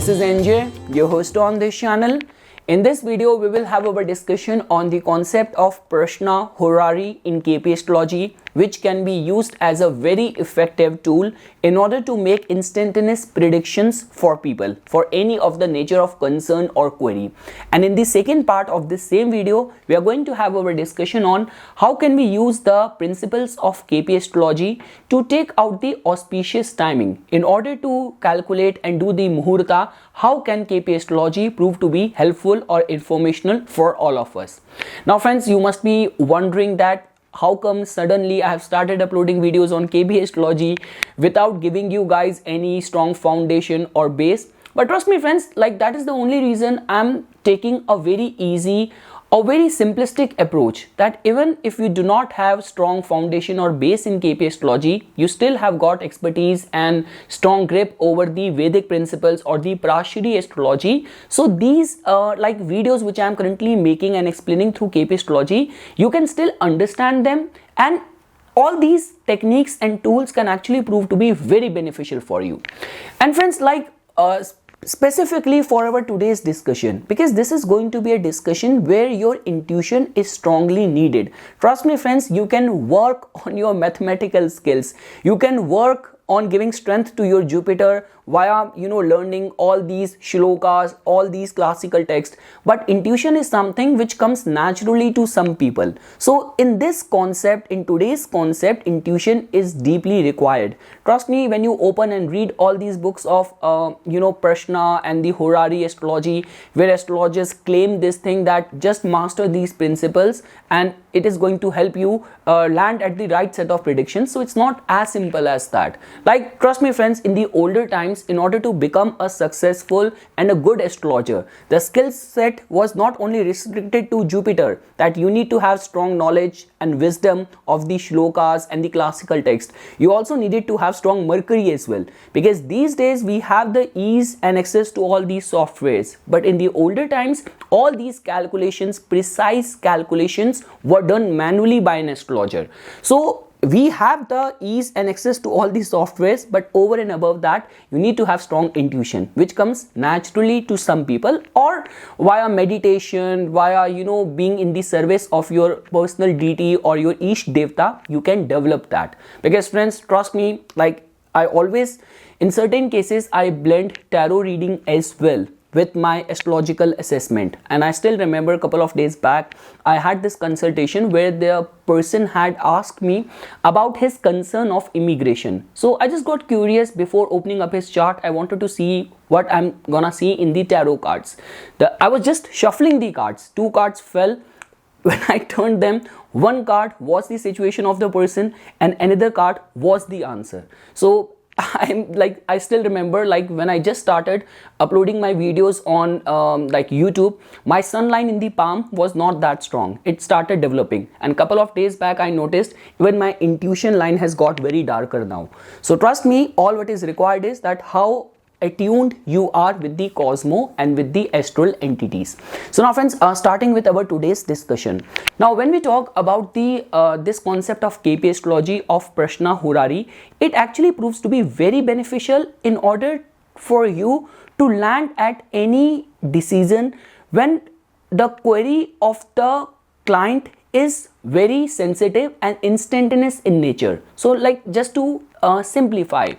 This is NJ, your host on this channel. In this video, we will have our discussion on the concept of Prashna Horary in KP Astrology, which can be used as a very effective tool in order to make instantaneous predictions for people for any of the nature of concern or query. And in the second part of this same video, we are going to have our discussion on how can we use the principles of KP Astrology to take out the auspicious timing in order to calculate and do the muhurta. How can KP Astrology prove to be helpful or informational for all of us? Now friends, you must be wondering that how come suddenly I have started uploading videos on KP Astrology without giving you guys any strong foundation or base. But trust me friends, like that is the only reason I'm taking a very easy, a very simplistic approach, that even if you do not have strong foundation or base in KP Astrology, you still have got expertise and strong grip over the Vedic principles or the Prashna Astrology. So these like videos which I am currently making and explaining through KP Astrology, you can still understand them, and all these techniques and tools can actually prove to be very beneficial for you. And friends, like specifically for our today's discussion, because this is going to be a discussion where your intuition is strongly needed. Trust me friends, you can work on your mathematical skills, you can work on giving strength to your Jupiter via learning all these shlokas, all these classical texts, but intuition is something which comes naturally to some people. So in this concept, in today's concept, intuition is deeply required. Trust me, when you open and read all these books of Prashna and the Horary Astrology, where astrologers claim this thing that just master these principles and it is going to help you land at the right set of predictions. So it's not as simple as that. Like, trust me friends, in the older times, in order to become a successful and a good astrologer, the skill set was not only restricted to Jupiter, that you need to have strong knowledge and wisdom of the shlokas and the classical text. You also needed to have strong Mercury as well, because these days we have the ease and access to all these softwares. But in the older times, all these calculations, precise calculations, were done manually by an astrologer. So we have the ease and access to all these softwares, but over and above that, you need to have strong intuition, which comes naturally to some people, or via meditation, via being in the service of your personal deity or your Ish Devta, you can develop that. Because friends, trust me, like I always, in certain cases, I blend tarot reading as well with my astrological assessment. And I still remember a couple of days back, I had this consultation where the person had asked me about his concern of immigration. So I just got curious. Before opening up his chart, I wanted to see what I'm gonna see in the tarot cards. I was just shuffling the cards. Two cards fell. When I turned them, one card was the situation of the person and another card was the answer. So I still remember, like when I just started uploading my videos on like YouTube, my sun line in the palm was not that strong. It started developing, and couple of days back I noticed even my intuition line has got very darker now. So trust me, all what is required is that how attuned you are with the cosmos and with the astral entities. So now friends, starting with our today's discussion. Now when we talk about the this concept of KP Astrology of Prashna Horary, it actually proves to be very beneficial in order for you to land at any decision when the query of the client is very sensitive and instantaneous in nature. So like, just to simplify,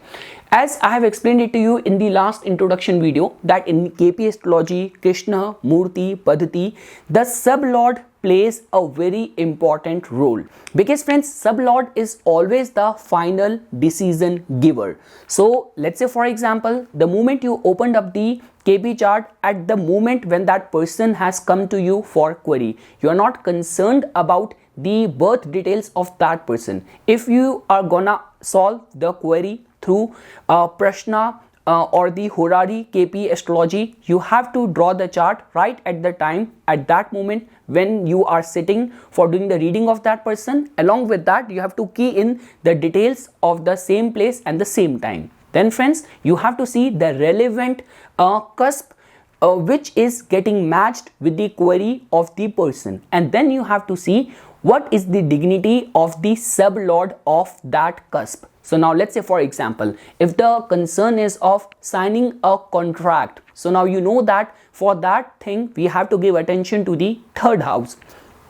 as I have explained it to you in the last introduction video, that in KP Astrology, Krishna, Murti, Padhati, the sublord plays a very important role, because friends, sublord is always the final decision giver. So let's say for example, the moment you opened up the KP chart, at the moment when that person has come to you for query, you are not concerned about the birth details of that person. If you are gonna solve the query through Prashna or the Horary KP Astrology, you have to draw the chart right at the time, at that moment when you are sitting for doing the reading of that person. Along with that, you have to key in the details of the same place and the same time. Then friends, you have to see the relevant cusp which is getting matched with the query of the person, and then you have to see what is the dignity of the sublord of that cusp. So now let's say, for example, if the concern is of signing a contract, so now you know that for that thing we have to give attention to the third house,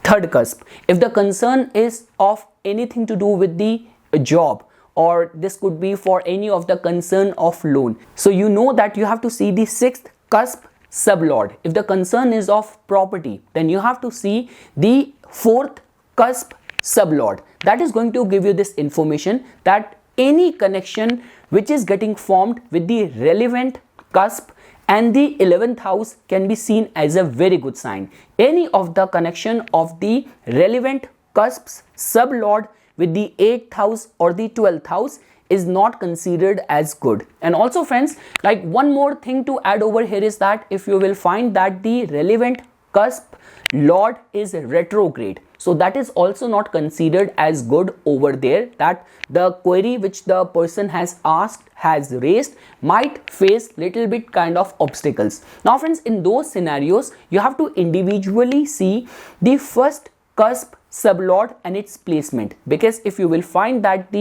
third cusp. If the concern is of anything to do with the job, or this could be for any of the concern of loan, so you know that you have to see the sixth cusp sublord. If the concern is of property, then you have to see the fourth cusp sublord. That is going to give you this information that any connection which is getting formed with the relevant cusp and the 11th house can be seen as a very good sign. Any of the connection of the relevant cusps sublord with the 8th house or the 12th house is not considered as good. And also friends, like one more thing to add over here is that if you will find that the relevant cusp lord is retrograde, so that is also not considered as good over there, that the query which the person has asked, has raised, might face little bit kind of obstacles. Now friends, in those scenarios you have to individually see the first cusp sublord and its placement, because if you will find that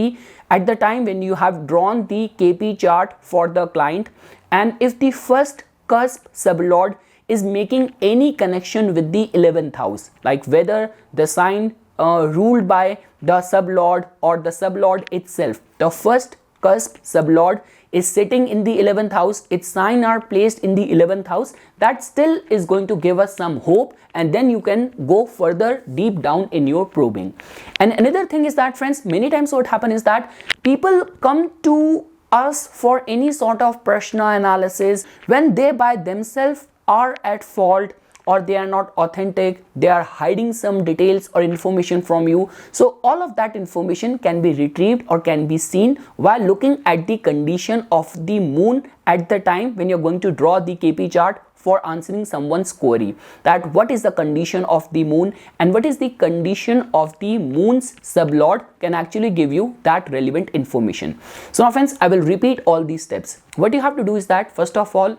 at the time when you have drawn the KP chart for the client, and if the first cusp sublord is making any connection with the 11th house, like whether the sign ruled by the sublord or the sublord itself, the first cusp sublord is sitting in the 11th house, its sign are placed in the 11th house, that still is going to give us some hope, and then you can go further deep down in your probing. And another thing is that friends, many times what happens is that people come to us for any sort of Prashna analysis when they by themselves are at fault, or they are not authentic, they are hiding some details or information from you. So all of that information can be retrieved or can be seen while looking at the condition of the moon at the time when you're going to draw the KP chart for answering someone's query, that what is the condition of the moon and what is the condition of the moon's sublord can actually give you that relevant information. So now friends, I will repeat all these steps. What you have to do is that first of all,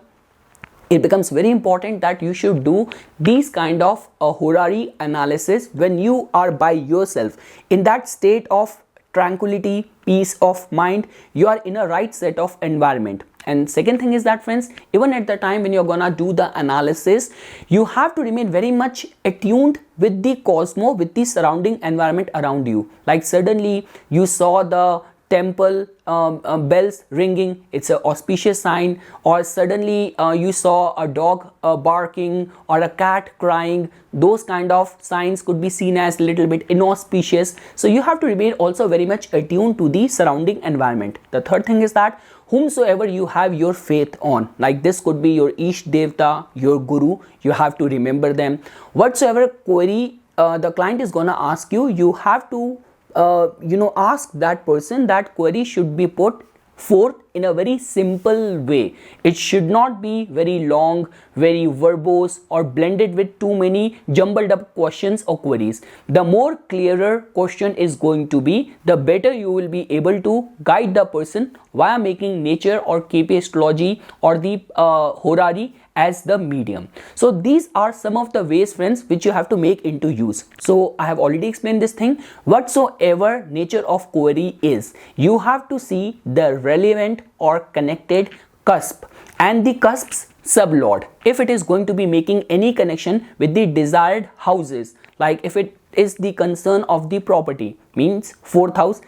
it becomes very important that you should do these kind of horary analysis when you are by yourself in that state of tranquility, peace of mind, you are in a right set of environment. And second thing is that friends, even at the time when you're gonna do the analysis, you have to remain very much attuned with the cosmos, with the surrounding environment around you. Like suddenly you saw the temple bells ringing, it's an auspicious sign, or suddenly you saw a dog barking or a cat crying, those kind of signs could be seen as little bit inauspicious. So you have to remain also very much attuned to the surrounding environment. The third thing is that whomsoever you have your faith on, like this could be your Ish Devta, your Guru, you have to remember them. Whatsoever query the client is gonna ask you, you have to ask that person that query should be put forth in a very simple way. It should not be very long, very verbose, or blended with too many jumbled up questions or queries. The more clearer question is going to be, the better you will be able to guide the person via making nature or KP astrology or the horary as the medium. So these are some of the ways friends which you have to make into use. So I have already explained this thing. Whatsoever nature of query is, you have to see the relevant or connected cusp and the cusp's sublord. If it is going to be making any connection with the desired houses, like if it is the concern of the property, means 4th house,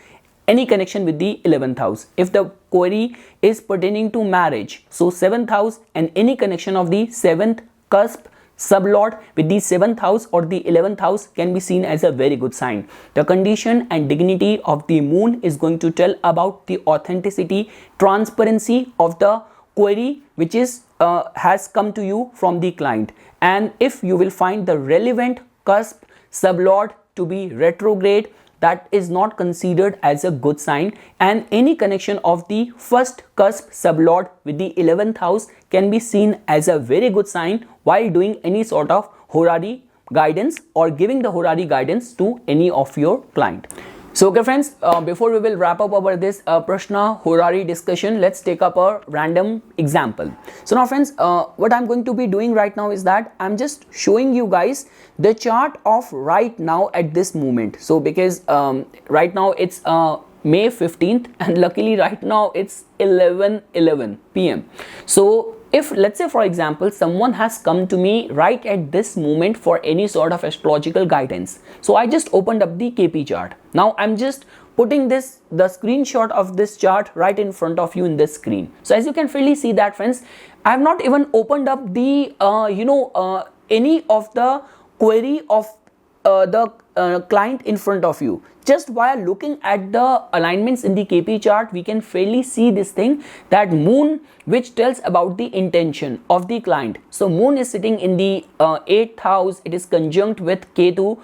any connection with the 11th house. If the query is pertaining to marriage, so 7th house and any connection of the 7th cusp sublord with the 7th house or the 11th house can be seen as a very good sign. The condition and dignity of the moon is going to tell about the authenticity, transparency of the query which is has come to you from the client. And if you will find the relevant cusp sublord to be retrograde, that is not considered as a good sign, and any connection of the first cusp sublord with the 11th house can be seen as a very good sign while doing any sort of horary guidance or giving the horary guidance to any of your client. So okay friends, before we will wrap up our this Prashna Horary discussion, let's take up a random example. So now friends, what I'm going to be doing right now is that I'm just showing you guys the chart of right now at this moment. So because right now it's May 15th and luckily right now it's 11:11 p.m. So if let's say for example someone has come to me right at this moment for any sort of astrological guidance, so I just opened up the KP chart. Now I'm just putting the screenshot of this chart right in front of you in this screen. So as you can freely see that friends, I have not even opened up the any of the query of the client in front of you. Just while looking at the alignments in the KP chart, we can fairly see this thing, that moon, which tells about the intention of the client. So moon is sitting in the 8th house, it is conjunct with Ketu.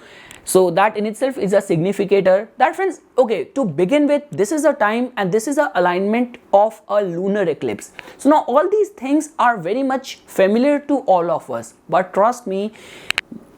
So that in itself is a significator. That friends, okay, to begin with, this is a time and this is a alignment of a lunar eclipse. So now all these things are very much familiar to all of us, but trust me,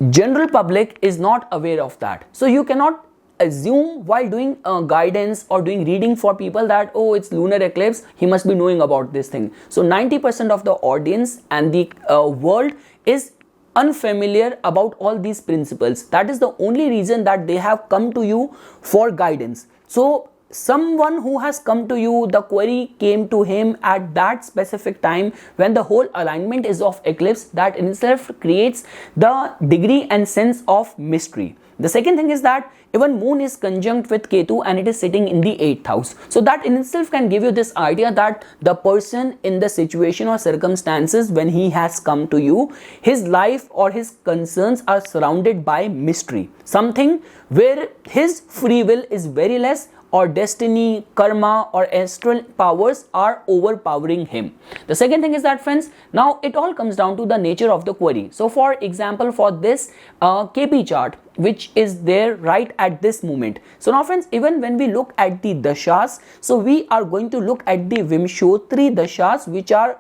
general public is not aware of that. So you cannot assume while doing guidance or doing reading for people that, oh, it's lunar eclipse, he must be knowing about this thing. So 90% of the audience and the world is unfamiliar about all these principles. That is the only reason that they have come to you for guidance. So someone who has come to you, the query came to him at that specific time when the whole alignment is of eclipse. That in itself creates the degree and sense of mystery. The second thing is that even moon is conjunct with Ketu and it is sitting in the 8th house. So that in itself can give you this idea that the person in the situation or circumstances when he has come to you, his life or his concerns are surrounded by mystery. Something where his free will is very less, or destiny, karma or astral powers are overpowering him. The second thing is that friends, now it all comes down to the nature of the query. So for example, for this KP chart, which is there right at this moment. So now friends, even when we look at the dashas, so we are going to look at the Vimshotri dashas which are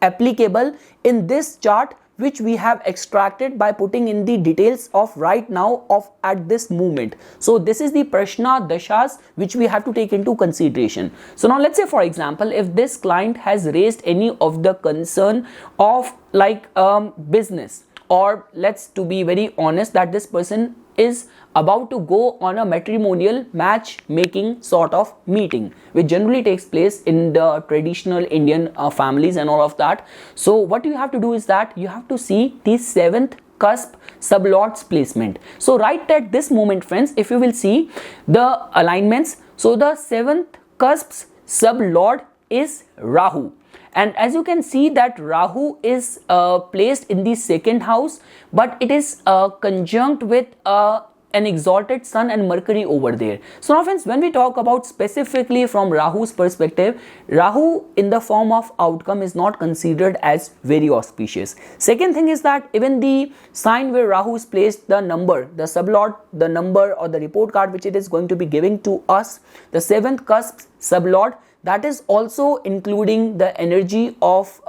applicable in this chart, which we have extracted by putting in the details of right now of at this moment. So this is the Prashna dashas which we have to take into consideration. So now let's say for example, if this client has raised any of the concern of like business, or let's to be very honest that this person is about to go on a matrimonial matchmaking sort of meeting, which generally takes place in the traditional Indian families and all of that. So what you have to do is that you have to see the 7th cusp sublords placement. So right at this moment friends, if you will see the alignments, so the 7th cusp's sublord is Rahu. And as you can see that Rahu is placed in the 2nd house, but it is conjunct with an exalted sun and Mercury over there. So now friends, when we talk about specifically from Rahu's perspective, Rahu in the form of outcome is not considered as very auspicious. Second thing is that even the sign where Rahu is placed, the number, the sublord, the number or the report card which it is going to be giving to us, the 7th cusp sublord, that is also including the energy of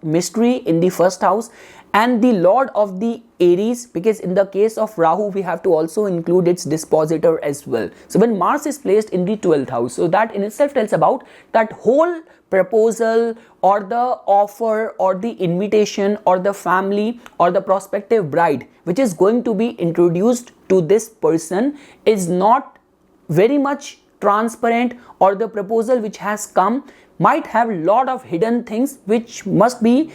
mystery in the 1st house and the lord of the Aries, because in the case of Rahu we have to also include its dispositor as well. So when Mars is placed in the 12th house, so that in itself tells about that whole proposal or the offer or the invitation or the family or the prospective bride which is going to be introduced to this person is not very much transparent, or the proposal which has come might have lot of hidden things which must be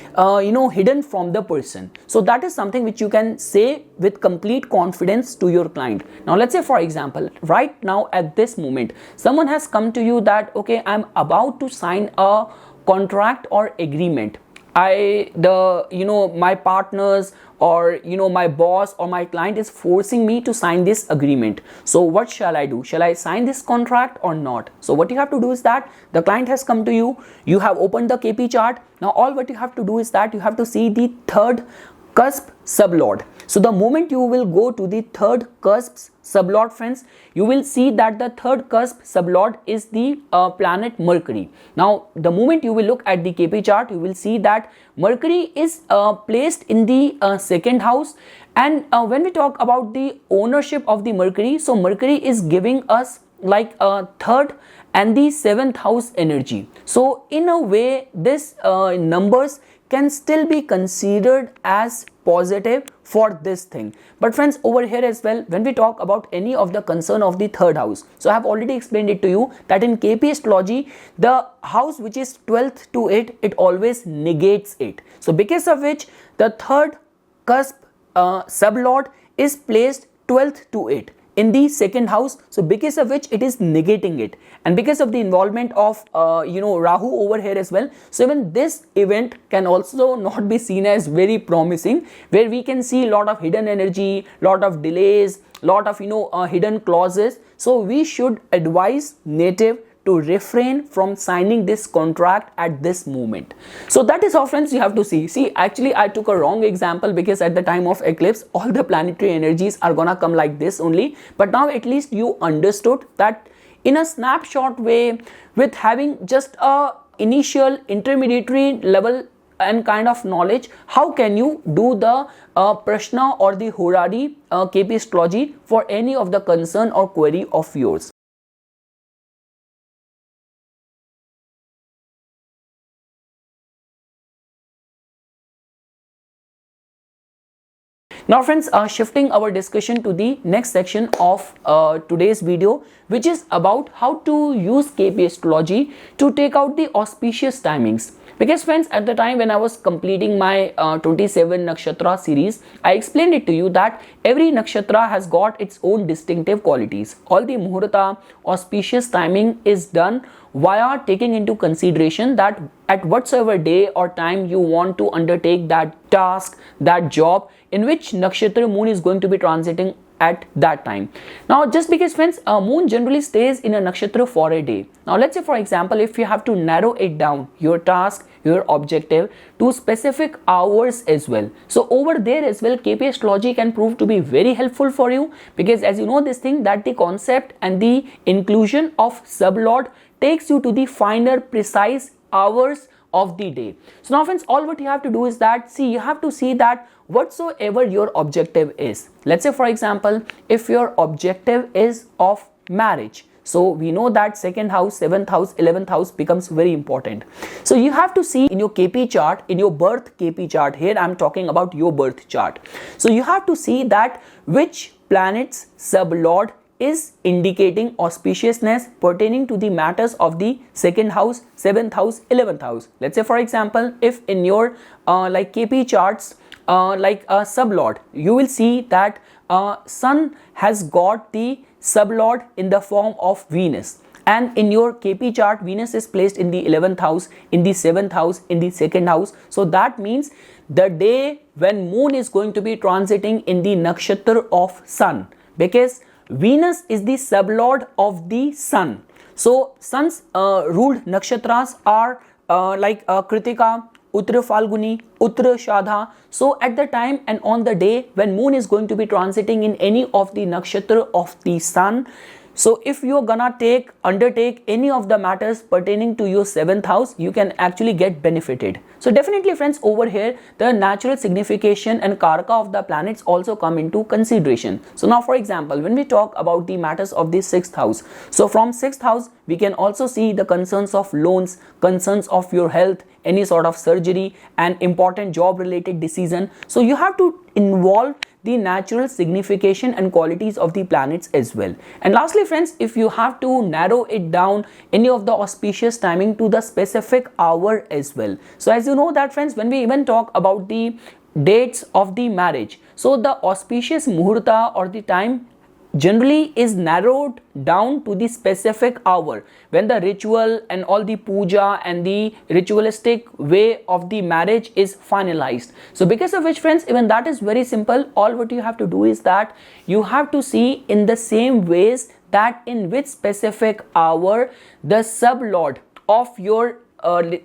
hidden from the person. So that is something which you can say with complete confidence to your client. Now let's say for example, right now at this moment someone has come to you that, okay, I'm about to sign a contract or agreement. My partners or my boss or my client is forcing me to sign this agreement. So what shall I do? Shall I sign this contract or not? So what you have to do is that the client has come to you, you have opened the KP chart. Now all what you have to do is that you have to see the 3rd cusp sublord. So the moment you will go to the 3rd cusp sublord friends, you will see that the 3rd cusp sublord is the planet Mercury. Now the moment you will look at the KP chart, you will see that Mercury is placed in the 2nd house. And when we talk about the ownership of the Mercury, so Mercury is giving us third and the seventh house energy. So in a way, this numbers can still be considered as positive for this thing. But friends, over here as well, when we talk about any of the concern of the third house, so I have already explained it to you that in KP astrology, the house which is 12th to it, it always negates it. So because of which the third cusp sublord is placed 12th to it in the second house, so because of which it is negating it, and because of the involvement of Rahu over here as well, so even this event can also not be seen as very promising, where we can see a lot of hidden energy, lot of delays, lot of hidden clauses. So we should advise native to refrain from signing this contract at this moment. So that is how, friends, you have to see actually I took a wrong example, because at the time of eclipse all the planetary energies are gonna come like this only, but now at least you understood that in a snapshot way, with having just a initial intermediary level and kind of knowledge, how can you do the Prashna or the Horary KP astrology for any of the concern or query of yours. Now friends, shifting our discussion to the next section of today's video, which is about how to use KP astrology to take out the auspicious timings. Because friends, at the time when I was completing my 27 nakshatra series, I explained it to you that every nakshatra has got its own distinctive qualities. All the muhurta auspicious timing is done via taking into consideration that at whatsoever day or time you want to undertake that task, that job, in which nakshatra moon is going to be transiting at that time. Now just because, friends, a moon generally stays in a nakshatra for a day. Now let's say, for example, if you have to narrow it down, your task, your objective, to specific hours as well, so over there as well KP astrology can prove to be very helpful for you, because as you know this thing, that the concept and the inclusion of sublord takes you to the finer precise hours of the day. So now friends, all what you have to do is that, you have to see that whatsoever your objective is. Let's say, for example, if your objective is of marriage, so we know that second house, 7th house, 11th house becomes very important. So you have to see in your KP chart, in your birth KP chart, here I'm talking about your birth chart. So you have to see that which planet's sublord is indicating auspiciousness pertaining to the matters of the second house, 7th house, 11th house. Let's say, for example, if in your KP charts, sublord, you will see that sun has got the sublord in the form of Venus, and in your KP chart Venus is placed in the 11th house, in the 7th house, in the second house. So that means the day when moon is going to be transiting in the nakshatra of sun, because Venus is the sublord of the sun. So sun's ruled nakshatras are Kritika, Uttara Falguni, Uttara Shadha. So at the time and on the day when moon is going to be transiting in any of the nakshatra of the sun, so if you're gonna undertake any of the matters pertaining to your 7th house, you can actually get benefited. So definitely, friends, over here the natural signification and karaka of the planets also come into consideration. So now, for example, when we talk about the matters of the 6th house, so from 6th house we can also see the concerns of loans, concerns of your health, any sort of surgery, and important job related decision. So you have to involve the natural signification and qualities of the planets as well. And lastly, friends, if you have to narrow it down, any of the auspicious timing to the specific hour as well. So as you know that, friends, when we even talk about the dates of the marriage, so the auspicious muhurta or the time generally is narrowed down to the specific hour when the ritual and all the puja and the ritualistic way of the marriage is finalized. So because of which, friends, even that is very simple. All what you have to do is that you have to see in the same ways that in which specific hour the sublord of your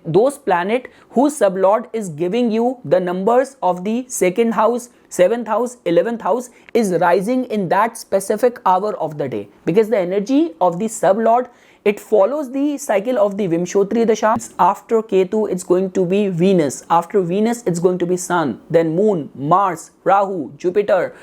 those planet whose sublord is giving you the numbers of the second house, 7th house, 11th house is rising in that specific hour of the day, because the energy of the sublord, it follows the cycle of the Vimshotri Dasha. After Ketu it's going to be Venus, after Venus it's going to be Sun, then Moon, Mars, Rahu, Jupiter,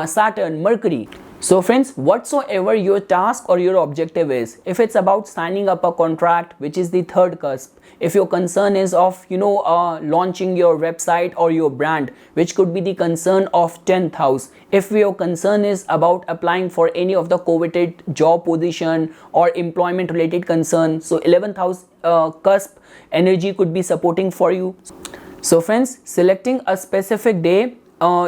Saturn, Mercury. So friends, whatsoever your task or your objective is, if it's about signing up a contract, which is the third cusp, if your concern is of launching your website or your brand, which could be the concern of 10th house, if your concern is about applying for any of the coveted job position or employment related concern, so 11th house cusp energy could be supporting for you. So friends, selecting a specific day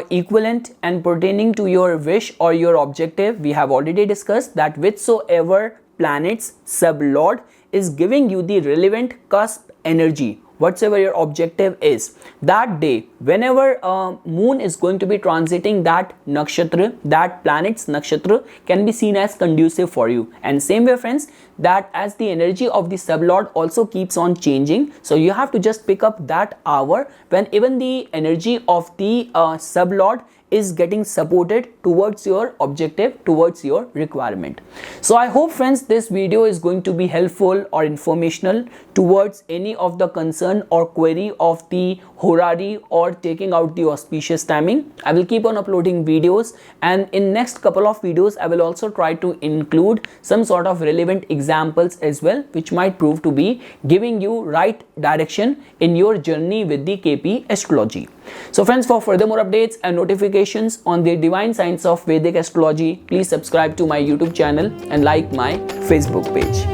equivalent and pertaining to your wish or your objective, we have already discussed that whichsoever planets sublord is giving you the relevant cusp energy, whatsoever your objective is, that day, whenever moon is going to be transiting that nakshatra, that planet's nakshatra can be seen as conducive for you. And same way friends, that as the energy of the sublord also keeps on changing, so you have to just pick up that hour when even the energy of the sublord is getting supported towards your objective, towards your requirement. So I hope friends this video is going to be helpful or informational towards any of the concern or query of the horary or taking out the auspicious timing. I will keep on uploading videos, and in next couple of videos I will also try to include some sort of relevant examples as well, which might prove to be giving you right direction in your journey with the KP Astrology. So friends, for further more updates and notifications on the divine science of Vedic astrology, please subscribe to my YouTube channel and like my Facebook page.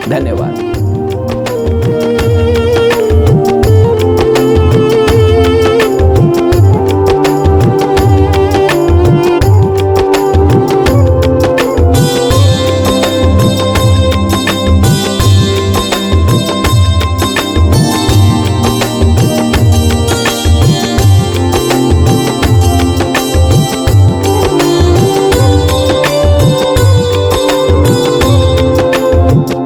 Dhanyavad.